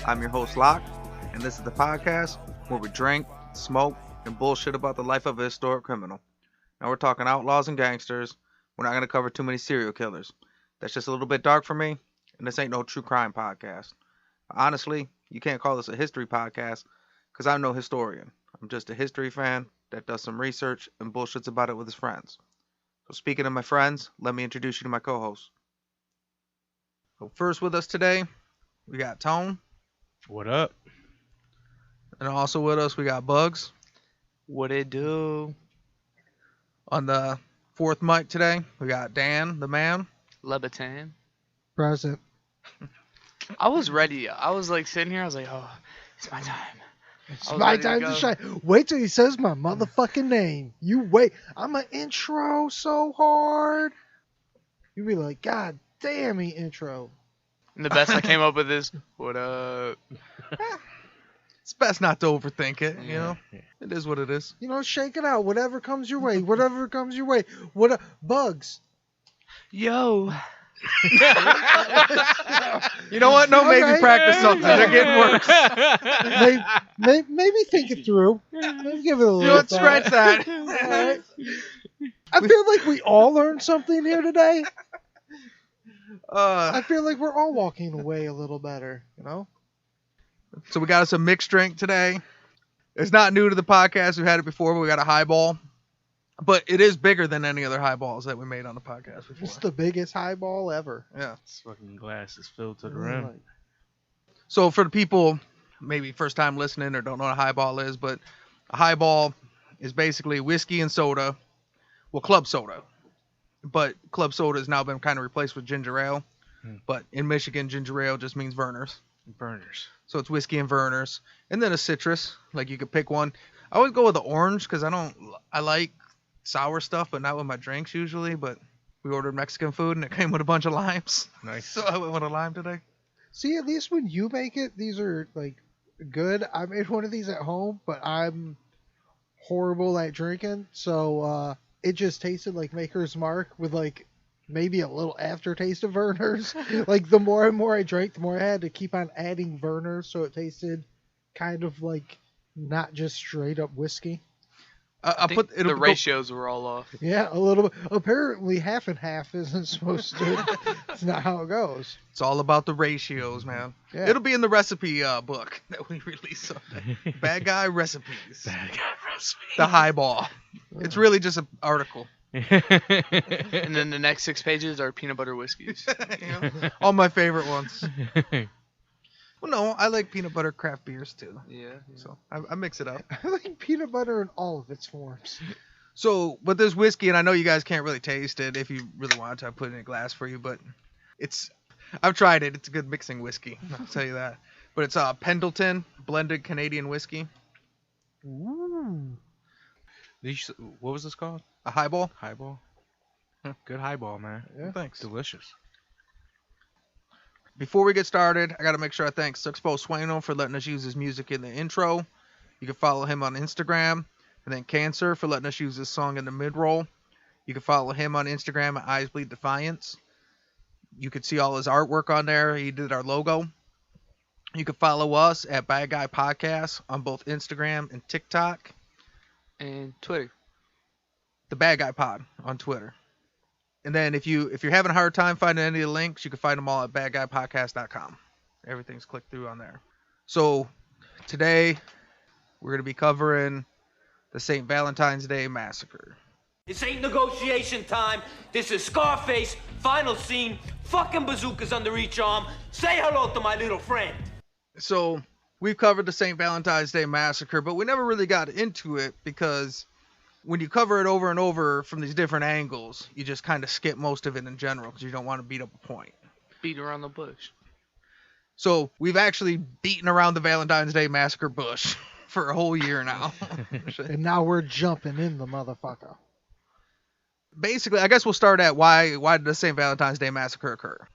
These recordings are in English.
I'm your host, Locke, and this is the podcast where we drink, smoke, and bullshit about the life of a historic criminal. Now we're talking outlaws and gangsters. We're not going to cover too many serial killers. That's just a little bit dark for me, and this ain't no true crime podcast. Honestly, you can't call this a history podcast because I'm no historian. I'm just a history fan that does some research and bullshits about it with his friends. So speaking of my friends, let me introduce you to my co-host. So first with us today, we got Tone. What up? And also with us, we got Bugs. What it do? On the fourth mic today, we got Dan, the man. Levitan. Present. I was ready. I was like sitting here. I was like, oh, it's my time. It's my time to shine. Wait till he says my motherfucking name. You wait. I'm an intro so hard. You be like, God damn, he intro. And the best I came up with is, what up? It's best not to overthink it, you know? It is what it is. You know, shake it out. Whatever comes your way. Whatever comes your way. What up? Bugs. Yo. You know what? No, maybe practice something. They're getting worse. Maybe think it through. Maybe give it a little You know what? thought. Scratch that. All right. I feel like we all learned something here today. I feel like we're all walking away a little better, you know? So we got us a mixed drink today. It's not new to the podcast. We've had it before, but we got a highball. But it is bigger than any other highballs that we made on the podcast before. It's the biggest highball ever. Yeah. This fucking glass is filled to the rim. So for the people maybe first time listening or don't know what a highball is, but a highball is basically whiskey and soda. Well, club soda. But club soda has now been kind of replaced with ginger ale. But in Michigan, ginger ale just means Vernors. Burners. So it's whiskey and Vernors. And then a citrus. Like you could pick one. I always go with the orange because I like sour stuff, but not with my drinks usually. But we ordered Mexican food and it came with a bunch of limes. Nice. So I went with a lime today. See, at least when you make it, these are like good. I made one of these at home, but I'm horrible at drinking. So it just tasted like Maker's Mark with like maybe a little aftertaste of Vernors. Like the more and more I drank, the more I had to keep on adding Vernors, so it tasted kind of like not just straight up whiskey. I think the ratios were all off. Yeah, a little bit. Apparently half and half isn't supposed to. It's not how it goes. It's all about the ratios, man. Yeah. It'll be in the recipe book that we release someday. Bad guy recipes. Bad guy recipe. The highball. It's really just an article. And then the next 6 pages are peanut butter whiskeys. You know? All my favorite ones. Well, no, I like peanut butter craft beers too. Yeah. So I mix it up. I like peanut butter in all of its forms. So, but there's whiskey, and I know you guys can't really taste it. If you really wanted to, I put it in a glass for you, but I've tried it. It's a good mixing whiskey. I'll tell you that. But it's Pendleton blended Canadian whiskey. Ooh. What was this called? A highball. Highball. Good highball, man. Yeah. Thanks. Delicious. Before we get started, I got to make sure I thank Suxpo Sueno for letting us use his music in the intro. You can follow him on Instagram. And then Cancer for letting us use his song in the mid-roll. You can follow him on Instagram at Eyes Bleed Defiance. You can see all his artwork on there. He did our logo. You can follow us at Bad Guy Podcast on both Instagram and TikTok. And Twitter. The Bad Guy Pod on Twitter. And then if you're having a hard time finding any of the links, you can find them all at badguypodcast.com. Everything's clicked through on there. So today we're going to be covering the St. Valentines Day Massacre. This ain't negotiation time. This is Scarface, final scene, fucking bazookas under each arm. Say hello to my little friend. So we've covered the St. Valentine's Day Massacre, but we never really got into it because when you cover it over and over from these different angles, you just kind of skip most of it in general because you don't want to beat up a point. Beat around the bush. So we've actually beaten around the Valentine's Day Massacre bush for a whole year now. And now we're jumping in the motherfucker. Basically, I guess we'll start at why did the St. Valentine's Day Massacre occur?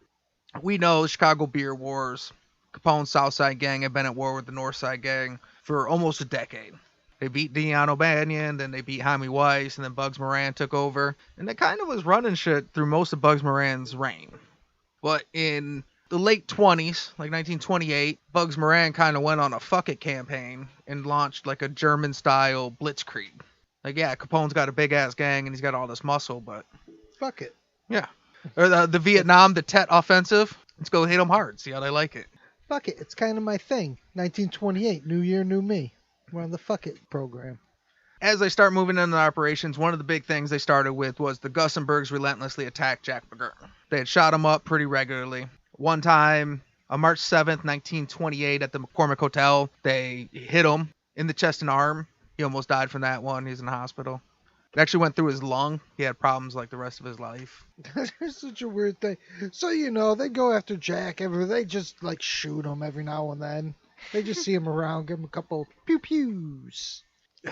We know the Chicago Beer Wars. Capone's Southside Gang had been at war with the Northside Gang for almost a decade. They beat Dion O'Banion, then they beat Jaime Weiss, and then Bugs Moran took over. And they kind of was running shit through most of Bugs Moran's reign. But in the late 20s, like 1928, Bugs Moran kind of went on a fuck it campaign and launched like a German-style blitzkrieg. Like, yeah, Capone's got a big-ass gang and he's got all this muscle, but... Fuck it. Yeah. Or the Vietnam, the Tet Offensive. Let's go hit them hard, see how they like it. Fuck it. It's kind of my thing. 1928, New Year, New Me. We're on the Fuck It program. As they start moving into operations, one of the big things they started with was the Gussenbergs relentlessly attacked Jack Mcguire. They had shot him up pretty regularly. One time, on March 7th, 1928, at the McCormick Hotel, they hit him in the chest and arm. He almost died from that one. He's in the hospital. It actually went through his lung. He had problems like the rest of his life. That's such a weird thing. So, they go after Jack. They just, like, shoot him every now and then. They just see him around, give him a couple pew-pews.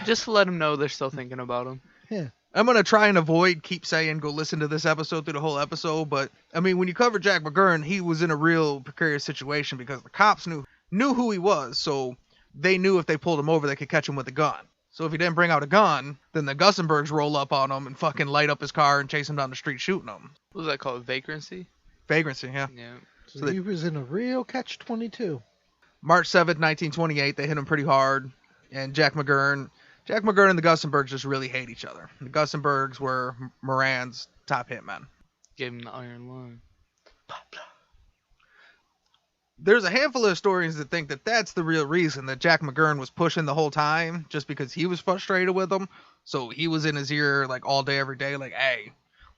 Just to let them know they're still thinking about him. Yeah. I'm going to try and keep saying go listen to this episode through the whole episode, but, I mean, when you cover Jack McGurn, he was in a real precarious situation because the cops knew who he was, so they knew if they pulled him over, they could catch him with a gun. So if he didn't bring out a gun, then the Gussenbergs roll up on him and fucking light up his car and chase him down the street shooting him. What was that called? Vagrancy? Vagrancy, yeah. Yeah. So he was in a real catch-22. March 7th, 1928, they hit him pretty hard, and Jack McGurn and the Gussenbergs just really hate each other. The Gussenbergs were Moran's top hitmen. Gave him the iron lung. There's a handful of historians that think that that's the real reason that Jack McGurn was pushing the whole time, just because he was frustrated with them. So he was in his ear like all day, every day, like, hey,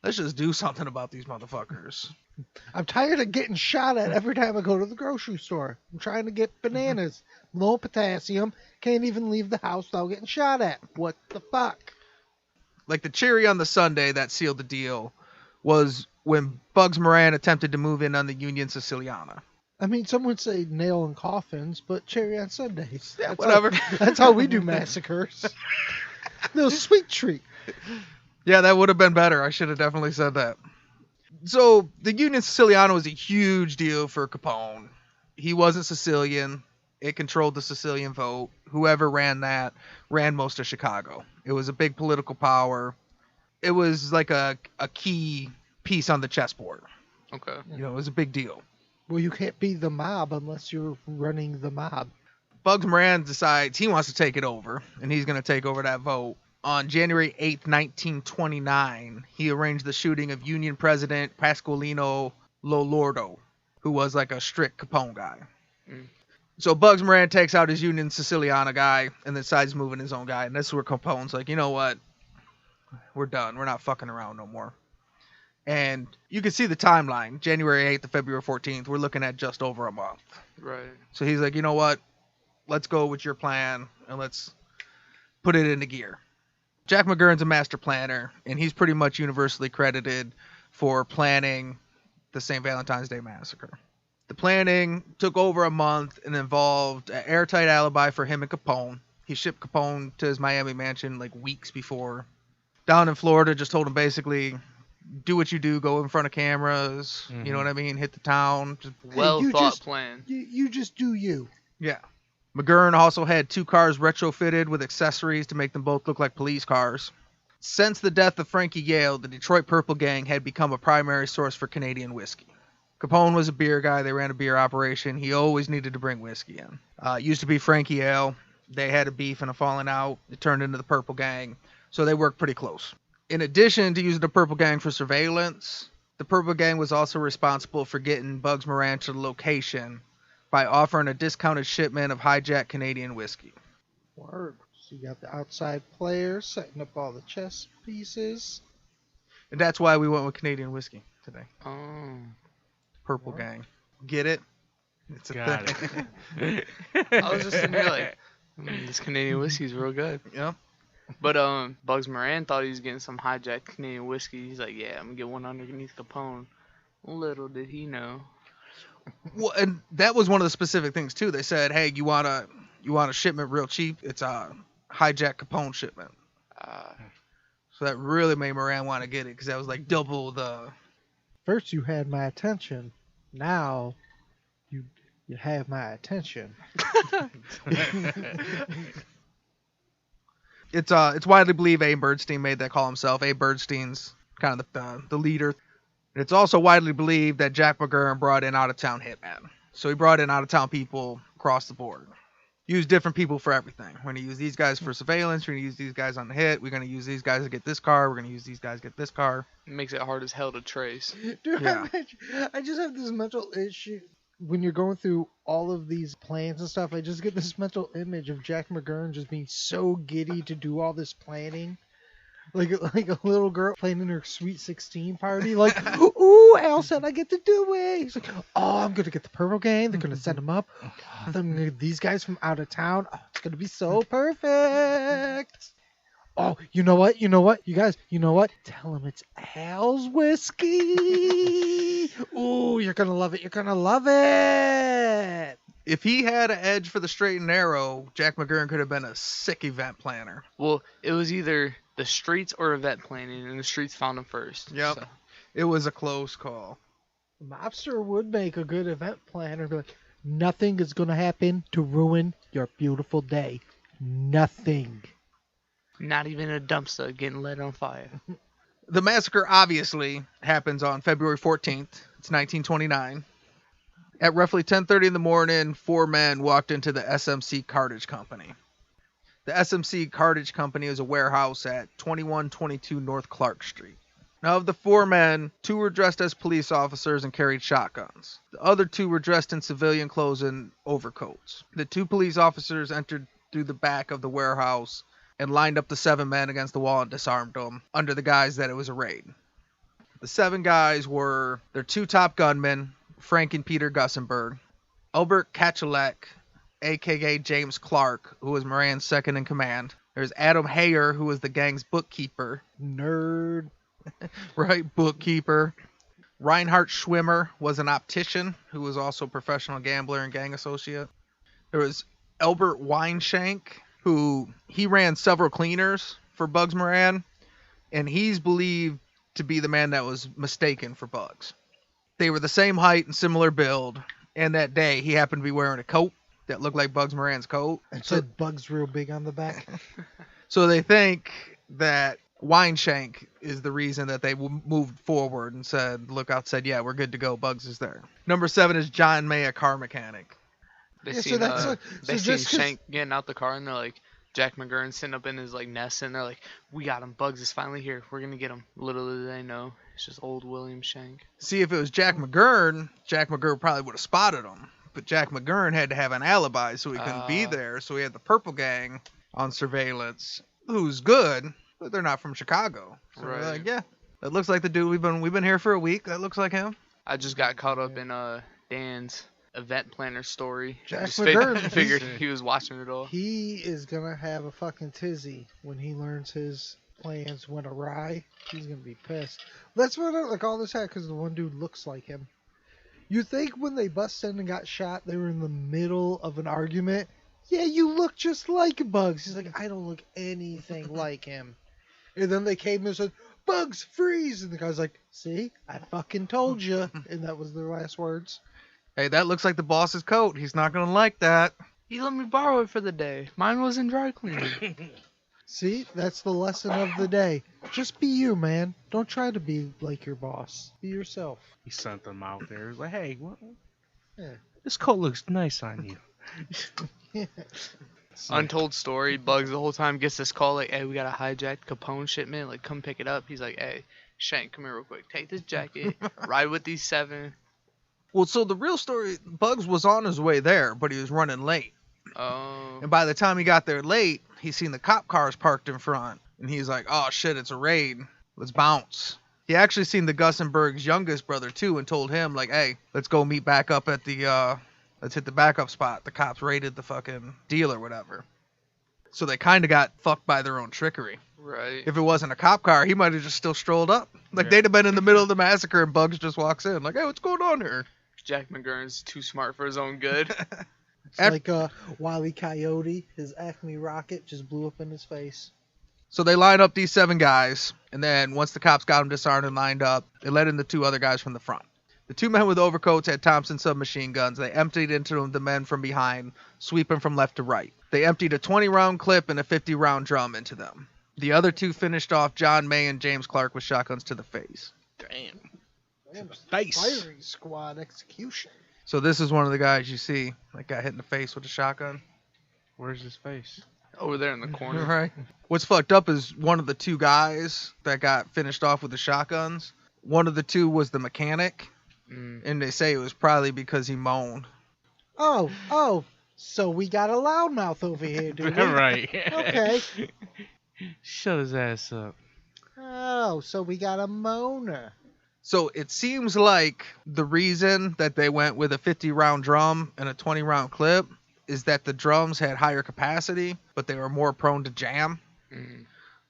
let's just do something about these motherfuckers. I'm tired of getting shot at every time I go to the grocery store. I'm trying to get bananas, low potassium, can't even leave the house without getting shot at. What the fuck? Like the cherry on the sundae that sealed the deal was when Bugs Moran attempted to move in on the Union Siciliana. I mean, some would say nail in coffins, but cherry on Sundays. Yeah, whatever. That's how we do massacres. Little sweet treat. Yeah, that would have been better. I should have definitely said that. So the Union Siciliana was a huge deal for Capone. He wasn't Sicilian. It controlled the Sicilian vote. Whoever ran that ran most of Chicago. It was a big political power. It was like a key piece on the chessboard. Okay. It was a big deal. Well, you can't be the mob unless you're running the mob. Bugs Moran decides he wants to take it over, and he's going to take over that vote. On January 8th, 1929, he arranged the shooting of Union President Pasqualino Lolordo, who was like a strict Capone guy. So Bugs Moran takes out his Union Siciliana guy and then decides moving his own guy. And this is where Capone's like, you know what? We're done. We're not fucking around no more. And you can see the timeline. January 8th to February 14th, we're looking at just over a month. Right. So he's like, you know what? Let's go with your plan and let's put it into gear. Jack McGurn's a master planner, and he's pretty much universally credited for planning the St. Valentines Day Massacre. The planning took over a month and involved an airtight alibi for him and Capone. He shipped Capone to his Miami mansion like weeks before. Down in Florida, just told him basically, do what you do, go in front of cameras, you know what I mean, hit the town. Just, Well you thought just- plan. You just do you. yeah. McGurn also had 2 cars retrofitted with accessories to make them both look like police cars. Since the death of Frankie Yale, the Detroit Purple Gang had become a primary source for Canadian whiskey. Capone was a beer guy. They ran a beer operation. He always needed to bring whiskey in. It used to be Frankie Yale. They had a beef and a falling out. It turned into the Purple Gang. So they worked pretty close. In addition to using the Purple Gang for surveillance, the Purple Gang was also responsible for getting Bugs Moran to the location by offering a discounted shipment of hijacked Canadian whiskey. Word. So you got the outside players setting up all the chess pieces. And that's why we went with Canadian whiskey today. Oh. Purple Gang. Get it? It's a Got thing. I was just sitting here like, this Canadian whiskey's real good. Yeah. But Bugs Moran thought he was getting some hijacked Canadian whiskey. He's like, yeah, I'm gonna get one underneath Capone. Little did he know. Well, and that was one of the specific things too. They said, "Hey, you want a shipment real cheap? It's a hijack Capone shipment." So that really made Moran want to get it because that was like double the. First you had my attention. Now you have my attention. It's widely believed Abe Bernstein made that call himself. Abe Bernstein's kind of the leader. It's also widely believed that Jack Mcguire brought in out-of-town hitmen. So he brought in out-of-town people across the board. Use different people for everything. We're going to use these guys for surveillance. We're going to use these guys on the hit. We're going to use these guys to get this car. We're going to use these guys to get this car. It makes it hard as hell to trace. Dude, Yeah. I just have this mental issue. When you're going through all of these plans and stuff, I just get this mental image of Jack Mcguire just being so giddy to do all this planning. Like a little girl planning her Sweet 16 party. Like, ooh, Elsa, I get to do it. He's like, oh, I'm going to get the Purple Gang. They're going to set them up. Then I'm gonna get these guys from out of town. Oh, it's going to be so perfect. Oh, you know what? You guys, you know what? Tell them it's Al's whiskey. Ooh, you're going to love it. You're going to love it. If he had an edge for the straight and narrow, Jack Mcguire could have been a sick event planner. Well, it was either the streets or event planning, and the streets found him first. Yep. So. It was a close call. Mobster would make a good event planner. Be like, nothing is going to happen to ruin your beautiful day. Nothing. Not even a dumpster getting lit on fire. The massacre obviously happens on February 14th. It's 1929. At roughly 10:30 in the morning, 4 men walked into the SMC Cartage Company. The SMC Cartage Company is a warehouse at 2122 North Clark Street. Now, of the 4 men, 2 were dressed as police officers and carried shotguns. The other 2 were dressed in civilian clothes and overcoats. The 2 police officers entered through the back of the warehouse and lined up the 7 men against the wall and disarmed them under the guise that it was a raid. The 7 guys were their 2 top gunmen, Frank and Peter Gussenberg, Albert Kachalek, a.k.a. James Clark, who was Moran's second in command. There's Adam Hayer, who was the gang's bookkeeper. Nerd. Right, bookkeeper. Reinhard Schwimmer was an optician, who was also a professional gambler and gang associate. There was Albert Weinshank, who he ran several cleaners for Bugs Moran, and he's believed to be the man that was mistaken for Bugs. They were the same height and similar build, and that day he happened to be wearing a coat that looked like Bugs Moran's coat. And said Bugs real big on the back. So they think that Weinshank is the reason that they moved forward and said, Lookout said, yeah, we're good to go. Bugs is there. Number 7 is John May, a car mechanic. They Yeah, so seen, that's they so seen just 'cause- Shank getting out the car, and they're like, Jack Mcguire sitting up in his like nest, and they're like, we got him. Bugs is finally here. We're going to get him. Little did they know, it's just old William Shank. See, if it was Jack Mcguire probably would have spotted him. But Jack Mcguire had to have an alibi, so he couldn't be there. So he had the Purple Gang on surveillance, who's good, but they're not from Chicago. So Right. they're like, yeah, that looks like the dude we've been here for a week. That looks like him. I just got caught up in Dan's event planner story. Jack Just McGurn, figured he was watching it all. He is going to have a fucking tizzy when he learns his plans went awry. He's going to be pissed. That's what like all this had because the one dude looks like him. You think when they busted in and got shot, they were in the middle of an argument? Yeah, you look just like Bugs. He's like, I don't look anything like him. And then they came and said, Bugs, freeze! And the guy's like, see? I fucking told you. And that was their last words. Hey, that looks like the boss's coat. He's not going to like that. He let me borrow it for the day. Mine was in dry cleaning. See? That's the lesson of the day. Just be you, man. Don't try to be like your boss. Be yourself. He sent them out there. He was like, hey, Yeah. this coat looks nice on you. Yeah. Untold story. Bugs the whole time gets this call like, hey, we got a hijacked Capone shipment. Like, come pick it up. He's like, hey, Shank, come here real quick. Take this jacket. Ride with these 7. Well, so the real story, Bugs was on his way there, but he was running late. Oh. And by the time he got there late, he seen the cop cars parked in front. And he's like, oh, shit, it's a raid. Let's bounce. He actually seen the Gussenberg's youngest brother, too, and told him, like, hey, let's go meet back up at the, let's hit the backup spot. The cops raided the fucking deal or whatever. So they kind of got fucked by their own trickery. Right. If it wasn't a cop car, he might have just still strolled up. Like, Yeah. they'd have been in the middle of the massacre, and Bugs just walks in. Like, hey, what's going on here? Jack McGurn's too smart for his own good. It's like Wile E. Coyote. His Acme rocket just blew up in his face. So they line up these 7 guys, and then once the cops got them disarmed and lined up, they let in the 2 other guys from the front. The 2 men with overcoats had Thompson submachine guns. They emptied into the men from behind, sweeping from left to right. They emptied a 20-round clip and a 50-round drum into them. The other 2 finished off John May and James Clark with shotguns to the face. Damn. Damn, Face. firing squad execution. So this is one of the guys you see that got hit in the face with a shotgun. Where's his face? Over there in the corner. Right. What's fucked up is one of the two guys that got finished off with the shotguns. One of the two was the mechanic, and they say it was probably because he moaned. Oh, so we got a loudmouth over here, dude. Right. Okay. Shut his ass up. Oh, so we got a moaner. So it seems like the reason that they went with a 50-round drum and a 20-round clip is that the drums had higher capacity, but they were more prone to jam.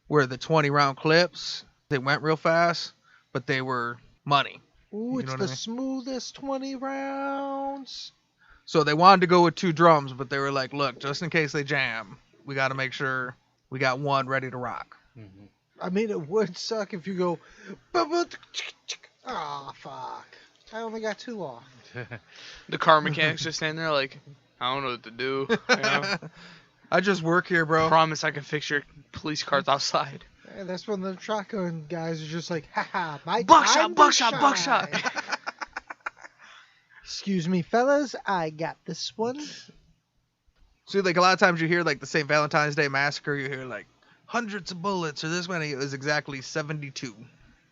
Where the 20-round clips, they went real fast, but they were money. Ooh, You it's know the what I mean? smoothest 20 rounds. So they wanted to go with 2 drums, but they were like, look, just in case they jam, we got to make sure we got one ready to rock. I mean, it would suck if you go. Ah, fuck. I only got 2 off. The car mechanics just standing there like, I don't know what to do. You know? I just work here, bro. Promise I can fix your police cars outside. And that's when the shotgun guys are just like, haha, my Buckshot, time to buckshot, shine." buckshot. Excuse me, fellas, I got this one. See, like a lot of times you hear like the St. Valentine's Day Massacre, you hear like hundreds of bullets or this many. It was exactly 72.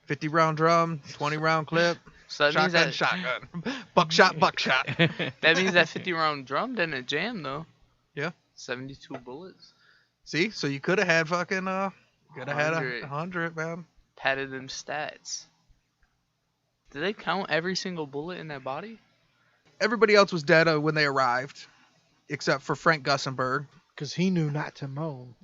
50-round drum, 20-round clip, So that means shotgun, buckshot, buckshot. that means that 50-round drum didn't jam though. Yeah. 72 bullets. See, so you could have had fucking could have had 100. 100, man. Padded them stats. Did they count every single bullet in that body? Everybody else was dead when they arrived, except for Frank Gussenberg. Because he knew not to moan.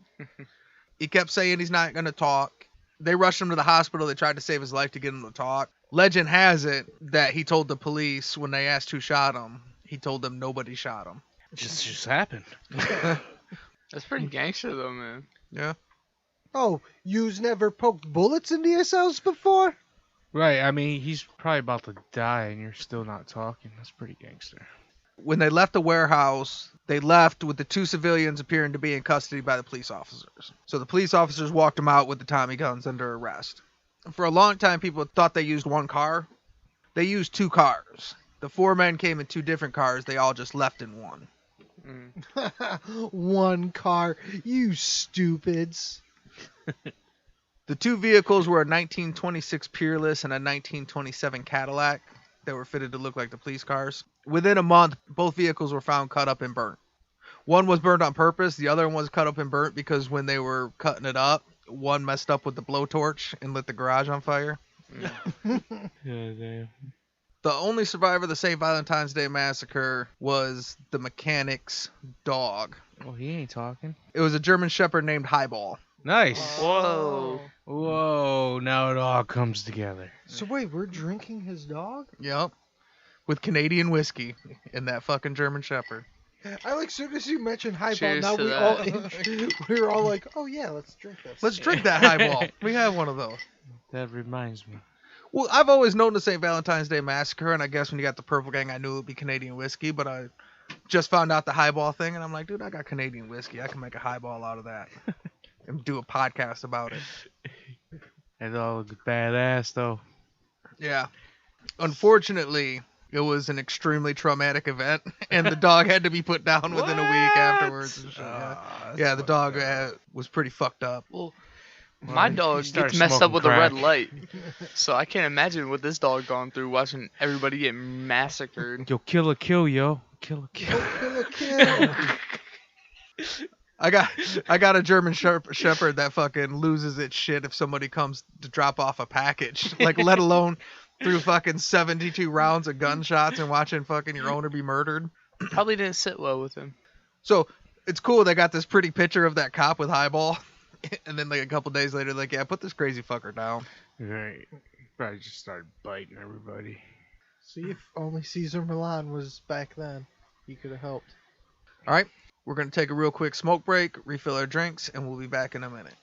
He kept saying he's not going to talk. They rushed him to the hospital. They tried to save his life to get him to talk. Legend has it that he told the police when they asked who shot him, he told them nobody shot him. Just happened. That's pretty gangster though, man. Yeah. Oh, you's never poked bullets into yourselves before? Right, I mean, he's probably about to die and you're still not talking. That's pretty gangster. When they left the warehouse, they left with the 2 civilians appearing to be in custody by the police officers. So the police officers walked them out with the Tommy guns under arrest. For a long time, people thought they used one car. They used 2 cars. The 4 men came in 2 different cars. They all just left in one. One car, you stupids. The 2 vehicles were a 1926 Peerless and a 1927 Cadillac that were fitted to look like the police cars. Within a month, both vehicles were found cut up and burnt. One was burned on purpose. The other one was cut up and burnt because when they were cutting it up, one messed up with the blowtorch and lit the garage on fire. Yeah, damn. The only survivor of the St. Valentine's Day Massacre was the mechanic's dog. Oh, he ain't talking. It was a German Shepherd named Highball. Nice. Whoa. Whoa, now it all comes together. So wait, we're drinking his dog? Yep. With Canadian whiskey and that fucking German Shepherd. I like, soon as you mentioned Highball, Cheers now to we that. we were all like, oh yeah, let's drink this. Let's drink that Highball. We have one of those. That reminds me. Well, I've always known the St. Valentine's Day Massacre, and I guess when you got the Purple Gang, I knew it would be Canadian whiskey, but I just found out the Highball thing, and I'm like, dude, I got Canadian whiskey. I can make a highball out of that and do a podcast about it. It all looks badass, though. Yeah. Unfortunately, it was an extremely traumatic event, and the dog had to be put down within a week afterwards. And shit, yeah, the dog was pretty fucked up. Well, my dog started gets messed up smoking with a red crack. light. So I can't imagine what this dog gone through watching everybody get massacred. Yo, kill a kill, yo. Kill a kill. Kill. I got a German Shepherd that fucking loses its shit if somebody comes to drop off a package. Like, let alone through fucking 72 rounds of gunshots and watching fucking your owner be murdered. Probably didn't sit well with him. So it's cool. They got this pretty picture of that cop with Highball. And then like a couple days later, like, yeah, put this crazy fucker down. Right. Probably just started biting everybody. See, if only Caesar Milan was back then, he could have helped. All right. We're going to take a real quick smoke break, refill our drinks, and we'll be back in a minute.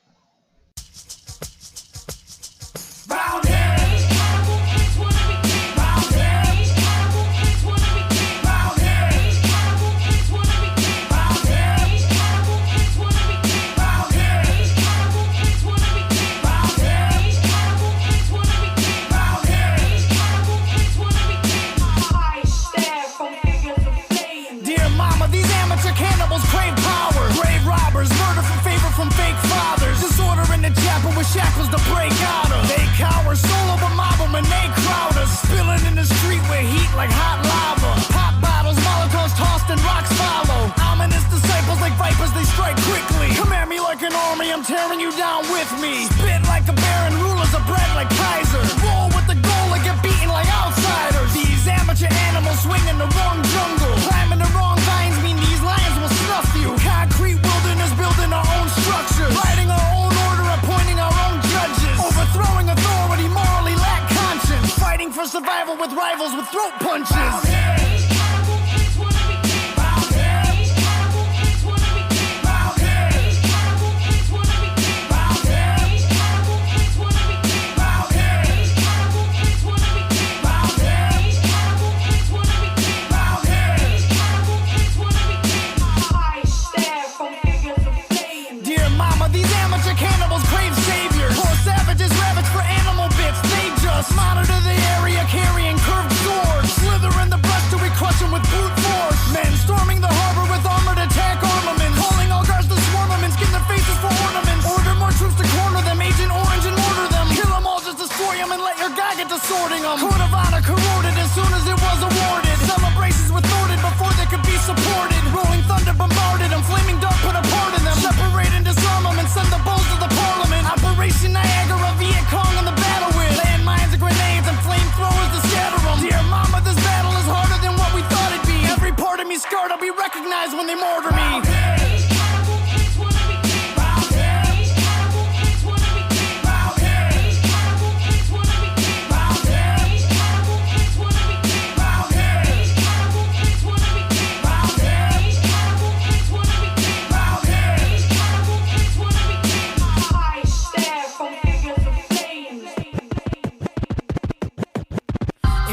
quite quickly. Come at me like an army, I'm tearing you down with me. Spit like a baron, rulers of bread like Kaiser. Roll with the goal and get beaten like outsiders. These amateur animals swing in the wrong jungle. Climbing the wrong vines mean these lions will snuff you. Concrete wilderness building our own structures. Writing our own order, appointing our own judges. Overthrowing authority, morally lack conscience. Fighting for survival with rivals with throat punches. Monitor the area carrying curved swords. Slither in the brush till we crush them with brute force. Men storming the harbor with armored attack armaments. Calling all guards to swarm them and skin their faces for ornaments. Order more troops to corner them, Agent Orange and mortar them. Kill them all, just destroy them and let your guy get to sorting them. Court of honor corroded as soon as it was awarded. Celebrations were thwarted before they could be supported. Rolling thunder bombarded them, flaming dark put a part in them. Separate and disarm them and send the bulls to the parliament. Operation Niagara, Viet Cong on the battle with landmines and grenades and flamethrowers to scatter them. Dear mama, this battle is harder than what we thought it'd be. Every part of me scarred, I'll be recognized when they mortar me.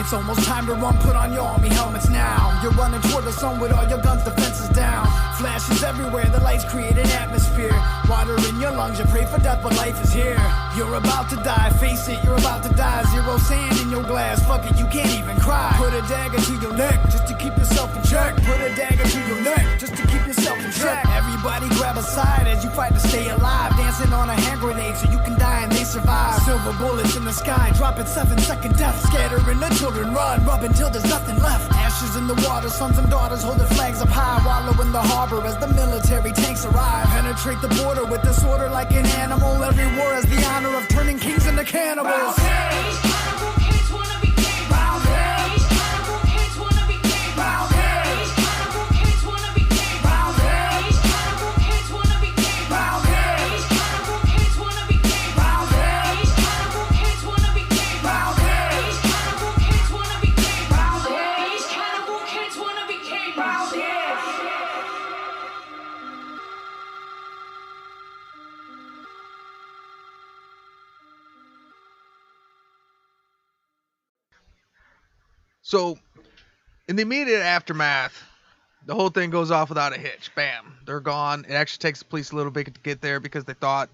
It's almost time to run, put on your army helmets now. You're running toward the sun with all your guns, defenses down. Flashes everywhere, the lights create an atmosphere. Water in your lungs, you pray for death, but life is here. You're about to die, face it, you're about to die. Zero sand in your glass, fuck it, you can't even cry. Put a dagger to your neck, just to keep yourself in check. Put a dagger to your neck, just to keep yourself in check. Everybody grab a side as you fight to stay alive. Dancing on a hand grenade so you can die and they survive. Silver bullets in the sky, dropping 7-second death. Scattering the children, run, rub until there's nothing left. Ashes in the water, sons and daughters holding flags up high. Wallow in the harbor as the military tanks arrive. Penetrate the border with disorder like an animal. Every war has the honor of turning kings into cannibals. So, in the immediate aftermath, the whole thing goes off without a hitch. Bam, they're gone. It actually takes the police a little bit to get there because they thought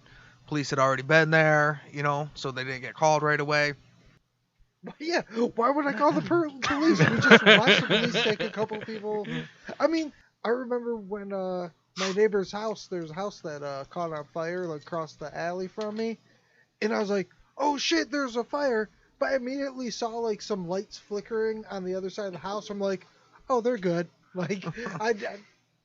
police had already been there, so they didn't get called right away. Yeah, why would I call the police? We just watched the police take a couple people. I mean, I remember when my neighbor's house, there's a house that caught on fire like across the alley from me, and I was like, oh shit, there's a fire. But I immediately saw like some lights flickering on the other side of the house. I'm like, oh, they're good. Like, I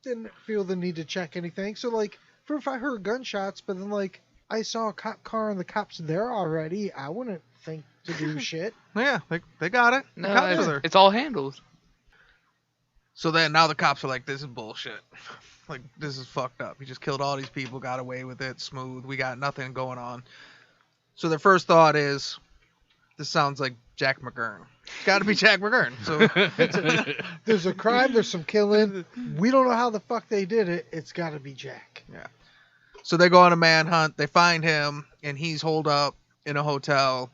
didn't feel the need to check anything. So like, if I heard gunshots, but then like I saw a cop car and the cops there already, I wouldn't think to do shit. Yeah, they got it. The cops are there. It's all handled. So then now the cops are like, this is bullshit. Like, this is fucked up. He just killed all these people, got away with it, smooth. We got nothing going on. So their first thought is, this sounds like Jack McGurn. It's got to be Jack McGurn. So there's a crime, there's some killing. We don't know how the fuck they did it. It's got to be Jack. Yeah. So they go on a manhunt. They find him, and he's holed up in a hotel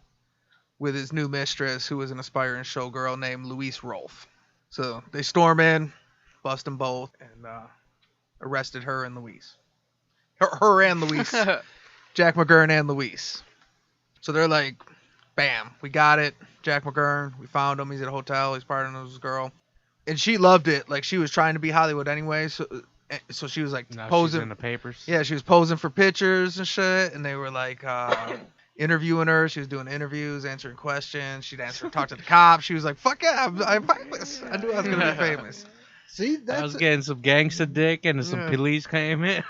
with his new mistress, who is an aspiring showgirl named Louise Rolfe. So they storm in, bust them both, and arrested her and Louise. Her and Louise. Jack McGurn and Louise. So they're like, bam, we got it. Jack McGurn, we found him. He's at a hotel. He's partying with his girl. And she loved it. Like, she was trying to be Hollywood anyway. So she was like posing. She's in the papers. Yeah, she was posing for pictures and shit. And they were like interviewing her. She was doing interviews, answering questions. She'd talk to the cops. She was like, fuck yeah, I'm famous. I knew I was going to be famous. See, I was getting some gangster dick and some police came in.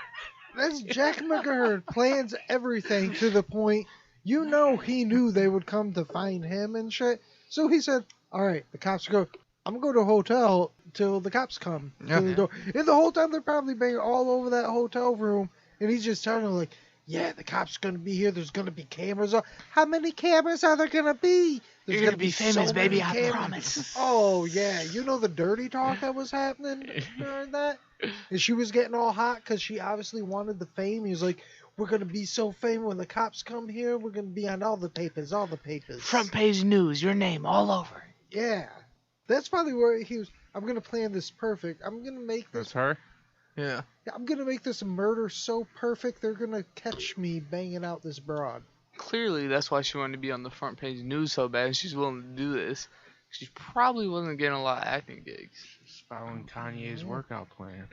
That's Jack Mcguire plans everything to the point, he knew they would come to find him and shit. So he said, all right, the cops go, I'm going to go to a hotel till the cops come to the door. And the whole time they're probably banging all over that hotel room. And he's just telling them, like, yeah, the cops going to be here. There's going to be cameras on. How many cameras are there going to be? You're going to be famous, baby, I promise. Oh, yeah. You know the dirty talk that was happening during that? And she was getting all hot because she obviously wanted the fame. He was like, we're going to be so famous when the cops come here. We're going to be on all the papers. Front page news, your name all over. Yeah. That's probably where he was. I'm going to plan this perfect. I'm going to make this. That's her? Yeah. I'm going to make this murder so perfect they're going to catch me banging out this broad. Clearly, that's why she wanted to be on the front page news so bad. She's willing to do this. She probably wasn't getting a lot of acting gigs. She's following Kanye's workout plan.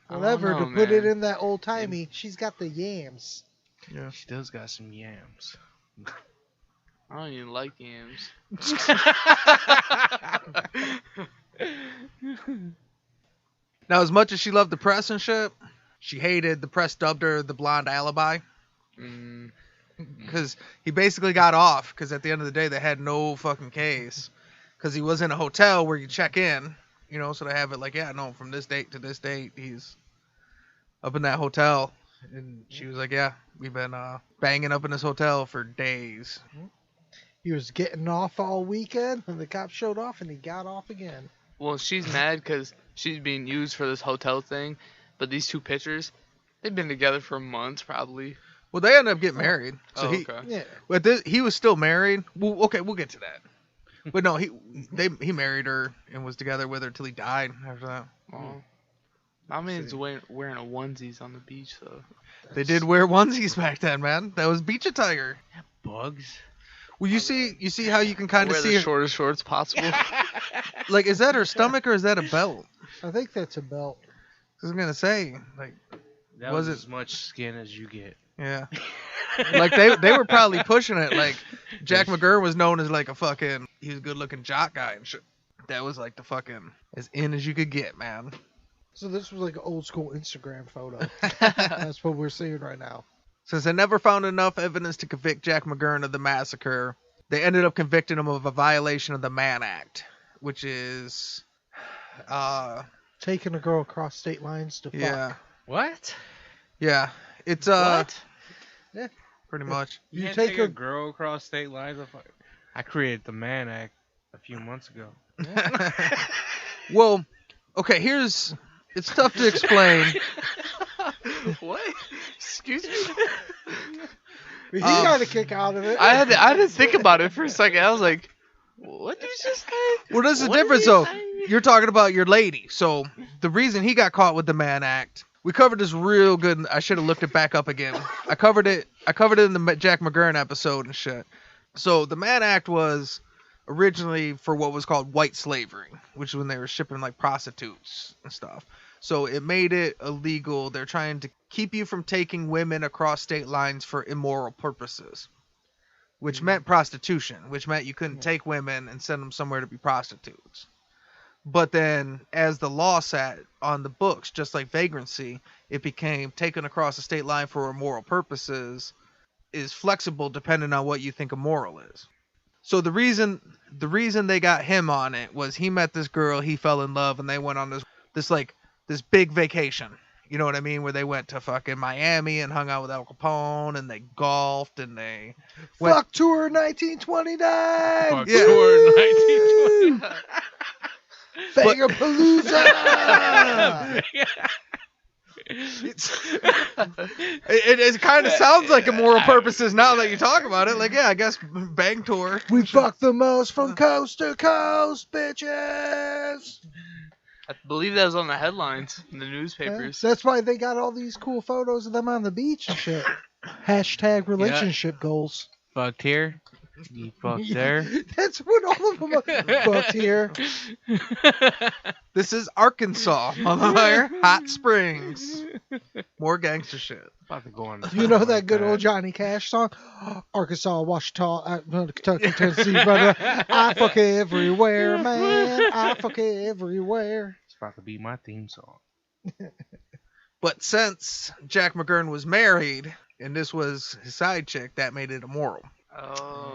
Whatever, know, to put it man. in that old timey, she's got the yams. Yeah. She does got some yams. I don't even like yams. Now, as much as she loved the press and shit, she hated the press dubbed her the blonde alibi. Because he basically got off, because at the end of the day, they had no fucking case. Because he was in a hotel where you check in, so they have it like, yeah, no, from this date to this date, he's up in that hotel. And she was like, yeah, we've been banging up in this hotel for days. He was getting off all weekend, and the cops showed off, and he got off again. Well, she's mad because she's being used for this hotel thing. But these two pictures, they've been together for months probably. Well, they ended up getting married. So okay. he was still married. Well, okay, we'll get to that. But no, he married her and was together with her till he died after that. Well, my man's wearing a onesies on the beach, though. They did wear onesies back then, man. That was beach attire. Bugs? Well, you see how you can kind of Wear see the her, shortest shorts possible. like, is that her stomach or is that a belt? I think that's a belt. I was gonna say, like, That was as much skin as you get. yeah, like they were probably pushing it. Like Jack Mcguire was known as like he was a good looking jock guy and shit. That was like the fucking as in as you could get, man. So this was like an old school Instagram photo. That's what we're seeing right now. Since they never found enough evidence to convict Jack Mcguire of the massacre, they ended up convicting him of a violation of the Mann Act, which is, taking a girl across state lines to fuck. What? Yeah, it's What? Yeah. pretty much. You You can't take take a- a girl across state lines. I created the Mann Act a few months ago. Well, okay, it's tough to explain. What? Excuse me? He got a kick out of it. I had to think about it for a second. I was like, what did you just say? Well, there's a What did difference he though. say? You're talking about your lady. So the reason he got caught with the Mann Act, we covered this real good. I should have looked it back up again. I covered it in the Jack Mcguire episode and shit. So the Mann Act was originally for what was called white slavery, which is when they were shipping like prostitutes and stuff. So it made it illegal. They're trying to keep you from taking women across state lines for immoral purposes, which meant prostitution, which meant you couldn't take women and send them somewhere to be prostitutes. But then as the law sat on the books, just like vagrancy, it became taken across the state line for immoral purposes is flexible depending on what you think immoral is. So the reason they got him on it was he met this girl, he fell in love, and they went on this big vacation. You know what I mean? Where they went to fucking Miami and hung out with Al Capone and they golfed and they went. Fuck Tour 1929! Fuck Yeah. Tour 1920. Bangapalooza! It kind of sounds like immoral purposes now that you talk about it. Like, yeah, I guess bang tour. We fuck the most from coast to coast, bitches! I believe that was on the headlines in the Yeah, newspapers. that's why they got all these cool photos of them on the beach and shit. Hashtag relationship goals. Fucked here. You fucked there. That's what all of them are. Fucked here. This is Arkansas, motherfucker. Hot Springs. More gangster shit. About to go on. You know that good old Johnny Cash song? Arkansas, Washita, Kentucky, Tennessee, brother. I fuck everywhere, man. I fuck everywhere. It's about to be my theme song. But since Jack McGurn was married, and this was his side chick, that made it immoral. Oh,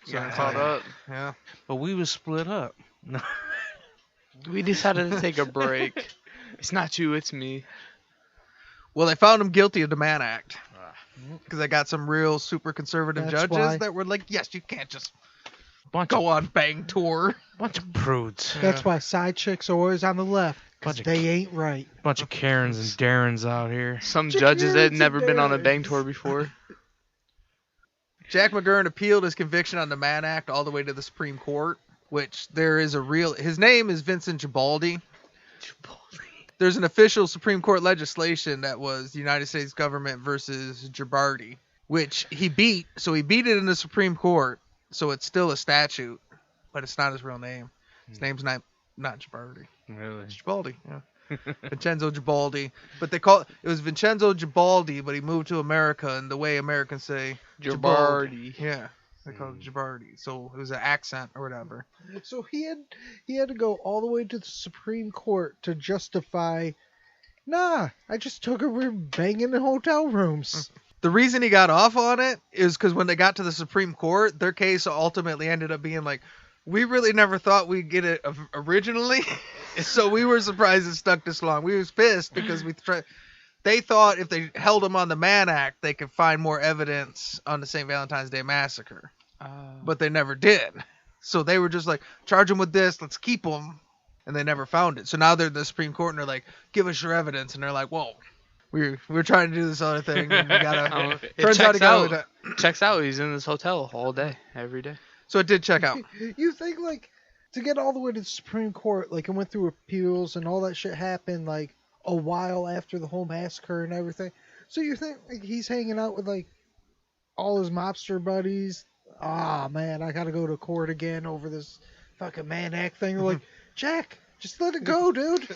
So getting that's caught how- up. Yeah. But we was split up. No. We decided to take a break. It's not you, it's me. Well, they found him guilty of the Mann Act. Because they got some real super conservative That's judges why. that were like, yes, you can't just Bunch go of on bang tour. bunch of prudes. That's why side chicks are always on the left. Because Bunch of- they ain't right. Bunch of Karens and Darrens out here. Some Chicken judges that had and never been on a berries. bang tour before. Jack McGurn appealed his conviction on the Mann Act all the way to the Supreme Court, which there is a real... His name is Vincent Gibaldi. There's an official Supreme Court legislation that was the United States government versus Gibaldi, which he beat. So he beat it in the Supreme Court, so it's still a statute, but it's not his real name. His name's not Gibaldi. Really? It's Gibaldi, yeah. Vincenzo Gibaldi. But they call it was Vincenzo Gibaldi, but he moved to America, and the way Americans say Gibaldi. Yeah. They call it Gibaldi. So it was an accent or whatever. So he had to go all the way to the Supreme Court to justify, nah, I just took her, we were banging in hotel rooms. The reason he got off on it is because when they got to the Supreme Court, their case ultimately ended up being like, we really never thought we'd get it originally, so we were surprised it stuck this long. We was pissed because they thought if they held him on the Mann Act, they could find more evidence on the St. Valentine's Day Massacre, but they never did. So they were just like, charge him with this, let's keep him, and they never found it. So now they're in the Supreme Court and they're like, give us your evidence, and they're like, whoa. We're trying to do this other thing, and we gotta. It Turns out checks he got out. away with it. Checks out. He's in this hotel all day, every day. So it did check out. You think, like, to get all the way to the Supreme Court, like, it went through appeals and all that shit happened, like, a while after the whole massacre and everything. So you think, like, he's hanging out with, like, all his mobster buddies. Ah, man, I gotta go to court again over this fucking Mann Act thing. We're like, Jack, just let it go, dude.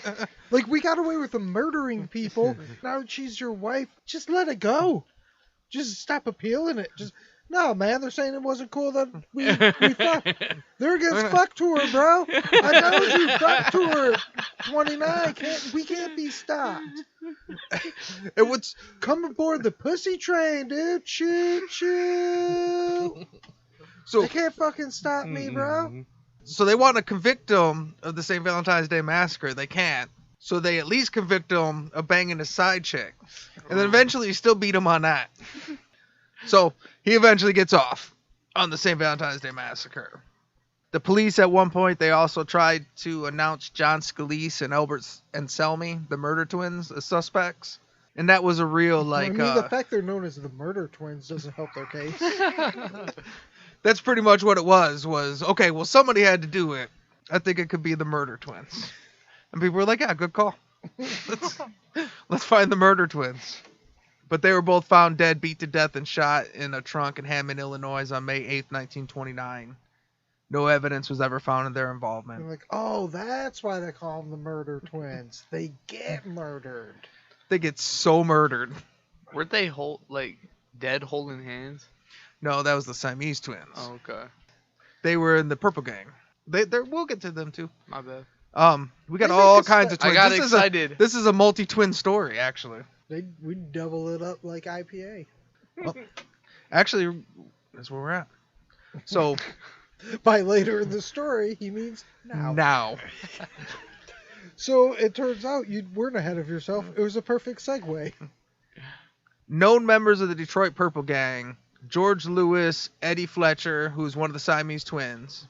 Like, we got away with the murdering people. Now that she's your wife, just let it go. Just stop appealing it. Just... No, man, they're saying it wasn't cool that we fucked. They're against fuck tour, bro. I told you, fuck tour. 29, we can't be stopped. It was Come aboard the pussy train, dude. Choo choo. so. They can't fucking stop me, bro. So they want to convict him of the St. Valentine's Day Massacre. They can't. So they at least convict him of banging a side chick, and then eventually still beat him on that. So he eventually gets off on the St. Valentine's Day Massacre. The police at one point, they also tried to announce John Scalise and Albert Anselmi, the murder twins, as suspects. And that was a real, like... I mean, the fact they're known as the murder twins doesn't help their case. That's pretty much what it was, okay, well, somebody had to do it. I think it could be the murder twins. And people were like, yeah, good call. Let's find the murder twins. But they were both found dead, beat to death, and shot in a trunk in Hammond, Illinois on May 8th, 1929. No evidence was ever found of their involvement. They're like, oh, that's why they call them the murder twins. They get murdered. They get so murdered. Weren't they dead holding hands? No, that was the Siamese twins. Oh, okay. They were in the Purple Gang. We'll get to them too. My bad. We got They all make us kinds of I twins. got this excited. This is a multi-twin story, actually. We'd double it up like IPA. Actually, that's where we're at. So By later in the story, he means now. So it turns out you weren't ahead of yourself. It was a perfect segue. Known members of the Detroit Purple Gang, George Lewis, Eddie Fletcher, who's one of the Siamese twins,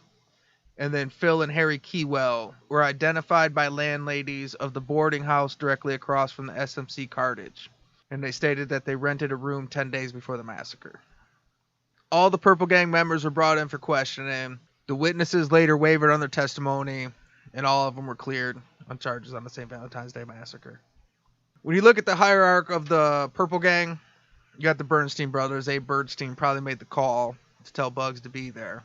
and then Phil and Harry Keywell were identified by landladies of the boarding house directly across from the SMC Cartage. And they stated that they rented a room 10 days before the massacre. All the Purple Gang members were brought in for questioning. The witnesses later wavered on their testimony, and all of them were cleared on charges on the St. Valentine's Day Massacre. When you look at the hierarchy of the Purple Gang, you got the Bernstein brothers. Abe Bernstein probably made the call to tell Bugs to be there.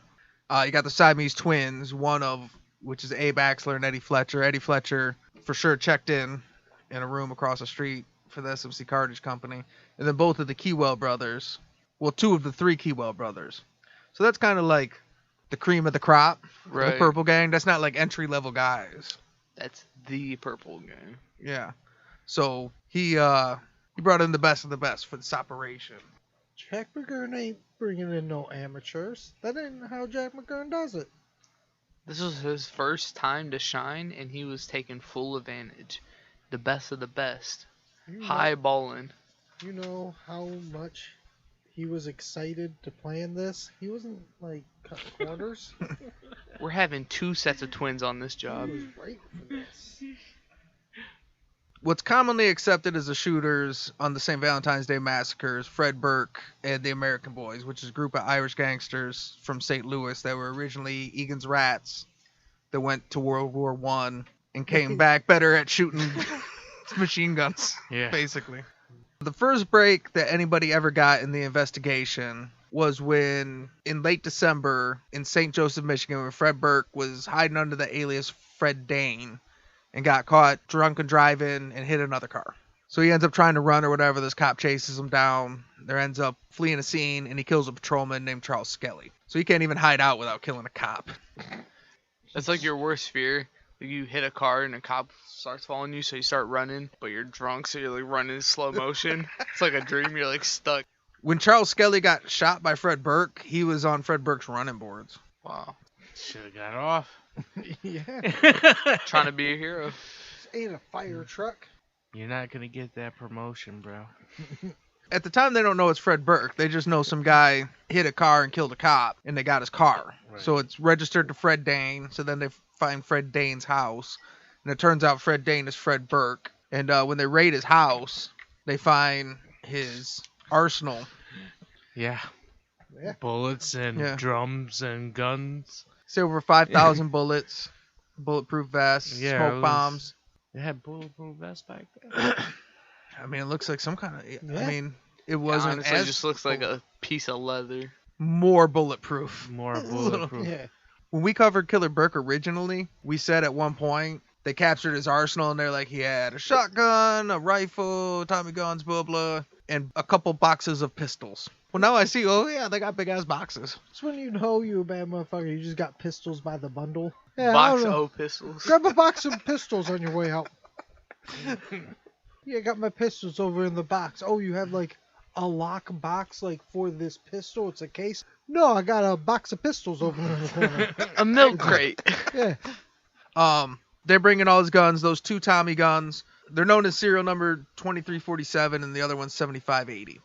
You got the Siamese twins, one of which is Abe Axler and Eddie Fletcher. Eddie Fletcher for sure checked in a room across the street for the SMC Cartage Company. And then both of the Keywell brothers. Well, two of the three Keywell brothers. So that's kind of like the cream of the crop for the Right. Purple Gang. That's not like entry-level guys. That's the Purple Gang. Yeah. So He brought in the best of the best for this operation. Jack McGurn ain't bringing in no amateurs. That ain't how Jack McGurn does it. This was his first time to shine, and he was taking full advantage. The best of the best. Highballing. You know how much he was excited to plan this? He wasn't, like, cutting corners. We're having 2 sets of twins on this job. He was right for this. What's commonly accepted as the shooters on the St. Valentine's Day Massacre is Fred Burke and the American Boys, which is a group of Irish gangsters from St. Louis that were originally Egan's Rats that went to World War I and came back better at shooting machine guns, basically. The first break that anybody ever got in the investigation was when, in late December, in St. Joseph, Michigan, when Fred Burke was hiding under the alias Fred Dane and got caught drunk and driving and hit another car. So he ends up trying to run or whatever. This cop chases him down. There ends up fleeing a scene, and he kills a patrolman named Charles Skelly. So he can't even hide out without killing a cop. That's like your worst fear. You hit a car and a cop starts following you, so you start running, but you're drunk, so you're like running in slow motion. It's like a dream. You're like stuck. When Charles Skelly got shot by Fred Burke, he was on Fred Burke's running boards. Wow. Should have got off. Yeah. Trying to be a hero. This ain't a fire truck. You're not going to get that promotion, bro. At the time, they don't know it's Fred Burke. They just know some guy hit a car and killed a cop, and they got his car. Right. So it's registered to Fred Dane. So then they find Fred Dane's house, and it turns out Fred Dane is Fred Burke. And when they raid his house, they find his arsenal. Yeah. Yeah. Bullets and drums and guns. Say over 5,000 bullets, bulletproof vests, smoke bombs. They had bulletproof vests back then. I mean, it looks like some kind of. Yeah. I mean, it wasn't. Honestly, as it just looks like a piece of leather. more bulletproof. More bulletproof. Yeah. When we covered Killer Burke originally, we said at one point they captured his arsenal, and they're like, he had a shotgun, a rifle, Tommy guns, blah blah, and a couple boxes of pistols. Well, now I see, oh yeah, they got big ass boxes. That's when you know you a bad motherfucker. You just got pistols by the bundle. Yeah, Box of pistols. Grab a box of pistols on your way out. Yeah, I got my pistols over in the box. Oh, you have like a lock box like for this pistol? It's a case? No, I got a box of pistols over in the corner. A milk crate. Yeah. They're bringing all his guns, those two Tommy guns. They're known as serial number 2347 and the other one's 7580.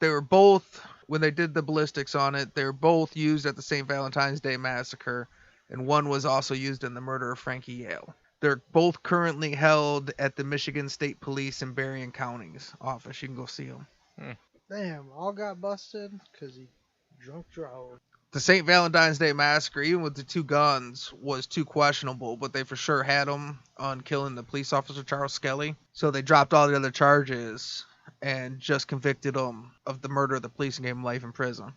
They were both, when they did the ballistics on it, they were both used at the St. Valentine's Day Massacre, and one was also used in the murder of Frankie Yale. They're both currently held at the Michigan State Police in Berrien County's office. You can go see them. Damn, all got busted because he drunk drove. The St. Valentine's Day Massacre, even with the two guns, was too questionable, but they for sure had him on killing the police officer Charles Skelly. So they dropped all the other charges and just convicted him of the murder of the police and gave him life in prison.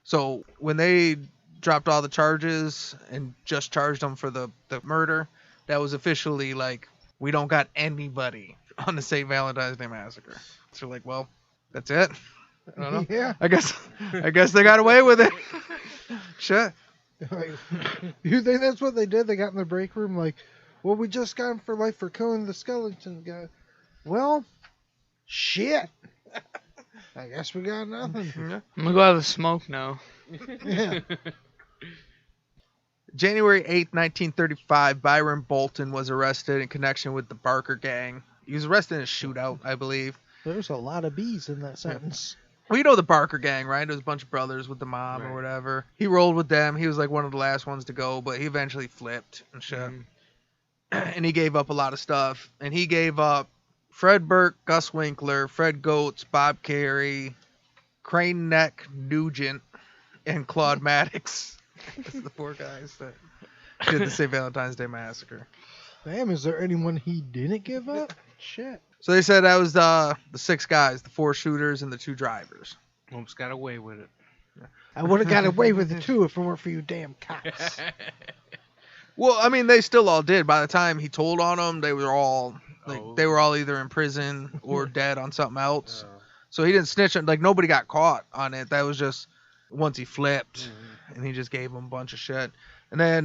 So when they dropped all the charges and just charged him for the murder, that was officially like, we don't got anybody on the St. Valentine's Day Massacre. So like, well, that's it. I don't know. Yeah. I guess they got away with it. Shit. Like, you think that's what they did? They got in the break room like, well, we just got him for life for killing the skeleton guy. Well, shit. I guess we got nothing. Yeah. I'm gonna go have a smoke now. Yeah. January 8th, 1935, Byron Bolton was arrested in connection with the Barker gang. He was arrested in a shootout, I believe. There's a lot of B's in that sentence. Well, you know the Barker gang, right? It was a bunch of brothers with the mob or Right. whatever. He rolled with them. He was like one of the last ones to go, but he eventually flipped and shit. And he gave up a lot of stuff. And he gave up Fred Burke, Gus Winkler, Fred Goetz, Bob Carey, Crane Neck Nugent, and Claude Maddox. That's the four guys that did the St. Valentine's Day Massacre. Damn, is there anyone he didn't give up? Shit. So they said that was the six guys, the four shooters and the two drivers. Almost got away with it. I would have got away with it too if it weren't for you damn cops. Well, I mean, they still all did. By the time he told on them, they were all they were all either in prison or dead on something else. So he didn't snitch on, like, nobody got caught on it. That was just once he flipped, and he just gave them a bunch of shit. And then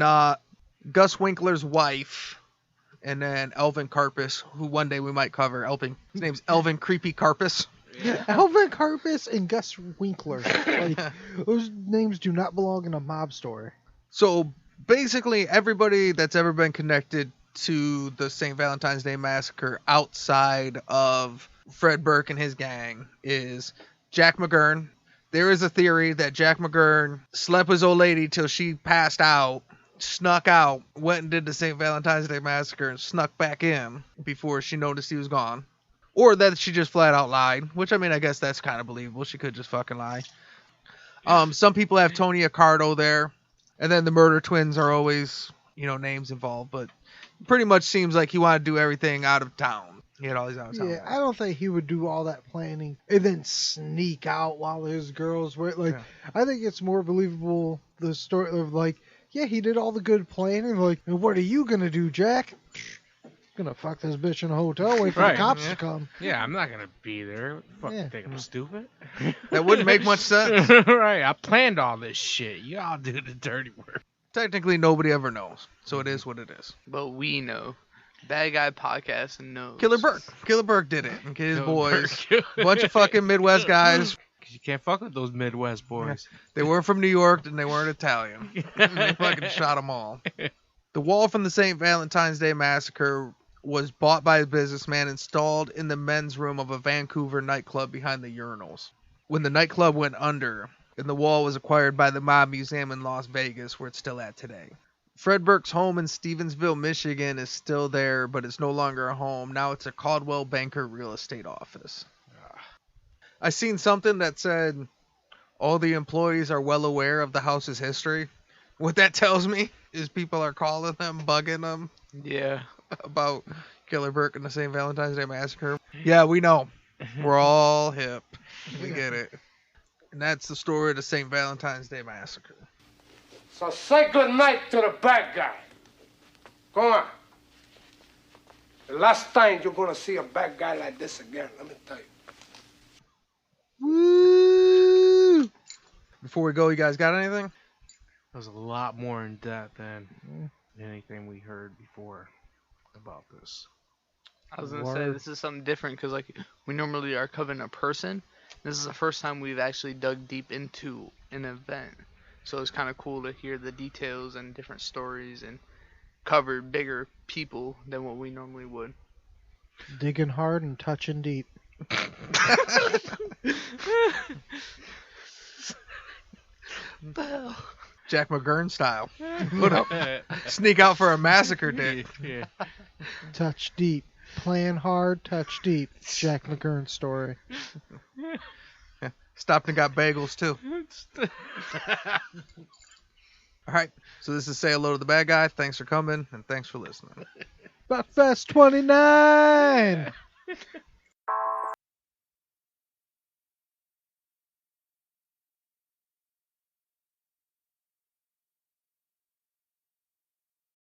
Gus Winkler's wife and then Elvin Carpus, who one day we might cover. His name's Elvin Creepy Carpus. Alvin Carpus and Gus Winkler. Like, those names do not belong in a mob story. So basically, everybody that's ever been connected to the St. Valentine's Day Massacre outside of Fred Burke and his gang is Jack McGurn. There is a theory that Jack McGurn slept with his old lady till she passed out, snuck out, went and did the St. Valentine's Day Massacre, and snuck back in before she noticed he was gone. Or that she just flat out lied, which, I mean, I guess that's kind of believable. She could just fucking lie. Some people have Tony Accardo there. And then the murder twins are always, names involved. But it pretty much seems like he wanted to do everything out of town. He had all these out of town. Yeah, I don't think he would do all that planning and then sneak out while his girls were like. Yeah. I think it's more believable the story of like, yeah, he did all the good planning. Like, what are you gonna do, Jack? Gonna fuck this bitch in a hotel, wait for the cops to come. Yeah, I'm not gonna be there. Fucking think I'm stupid. That wouldn't make much sense. Right, I planned all this shit. Y'all do the dirty work. Technically, nobody ever knows, so it is what it is. But we know. Bad Guy Podcast knows. Killer Burke did it. And his boys. Bunch of fucking Midwest guys. Because you can't fuck with those Midwest boys. They weren't from New York and they weren't Italian. They fucking shot them all. The wall from the St. Valentine's Day Massacre was bought by a businessman, installed in the men's room of a Vancouver nightclub behind the urinals. When the nightclub went under, and the wall was acquired by the Mob Museum in Las Vegas, where it's still at today. Fred Burke's home in Stevensville, Michigan is still there, but it's no longer a home. Now it's a Caldwell Banker real estate office. I seen something that said all the employees are well aware of the house's history. What that tells me is people are calling them, bugging them. Yeah. About Killer Burke and the St. Valentine's Day Massacre. Yeah, we know. We're all hip. We get it. And that's the story of the St. Valentine's Day Massacre. So say good night to the bad guy. Go on. The last time you're gonna see a bad guy like this again, let me tell you. Woo! Before we go, you guys got anything? That was a lot more in depth than anything we heard before about this. I was gonna say this is something different because like we normally are covering a person. This is the first time we've actually dug deep into an event, so it's kind of cool to hear the details and different stories and cover bigger people than what we normally would. Digging hard and touching deep. Jack McGurn style. Sneak out for a massacre day. Yeah. Touch deep. Plan hard, touch deep. Jack McGurn story. Stopped and got bagels too. Alright, so this is Say Hello to the Bad Guy. Thanks for coming and thanks for listening. Buckfest 29!